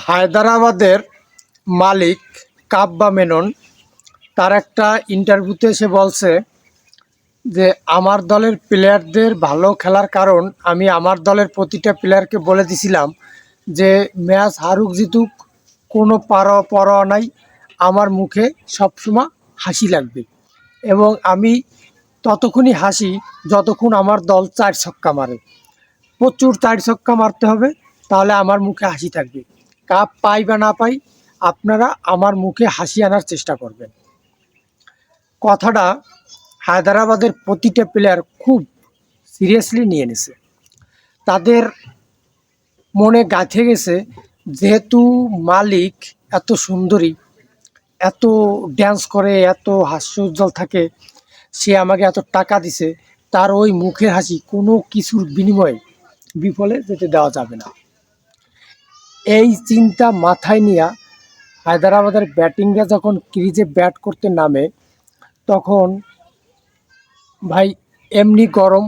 হায়দরাবাদের মালিক কাব্বা মেনন তার একটা ইন্টারভিউতে এসে বলছে যে আমার দলের প্লেয়ারদের ভালো খেলার কারণ আমি আমার দলের প্রতিটা প্লেয়ারকে বলে দিছিলাম যে ম্যাচ হারুক জিতুক কোনো পরোয়া নাই, আমার মুখে সবসময় হাসি লাগবে এবং আমি ততক্ষণই হাসি যতক্ষণ আমার দল 4 ছক্কা মারে। প্রচুর 4 ছক্কা মারতে হবে, তাহলে আমার মুখে হাসি থাকবে। কাপ পাই বা না পাই, আপনারা আমার মুখে হাসি আনার চেষ্টা করবেন। কথাটা হায়দরাবাদের প্রতিটা প্লেয়ার খুব সিরিয়াসলি নিয়ে নিছে। তাদের মনে গাঁথে গেছে, যেহেতু মালিক এত সুন্দরী, এত ড্যান্স করে, এত হাস্যোজ্জ্বল থাকে, সে আমাকে এত টাকা দিছে, তার ওই মুখের হাসি কোনো কিছুর বিনিময়ে বিফলে যেতে দেওয়া যাবে না। এই চিন্তা মাথায় নিয়ে হায়দরাবাদের ব্যাটিংরা যখন ক্রিজে ব্যাট করতে নামে, তখন ভাই এমনি গরম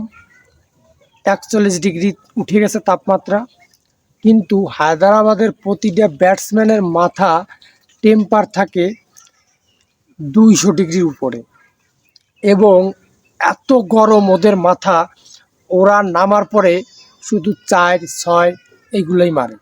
41 ডিগ্রি উঠে গেছে তাপমাত্রা, কিন্তু হায়দরাবাদের প্রতিটা ব্যাটসম্যানের মাথা টেম্পার থাকে 200 ডিগ্রির উপরে, এবং এত গরম ওদের মাথা, ওরা নামার পরে শুধু 4-6 এইগুলোই মারে।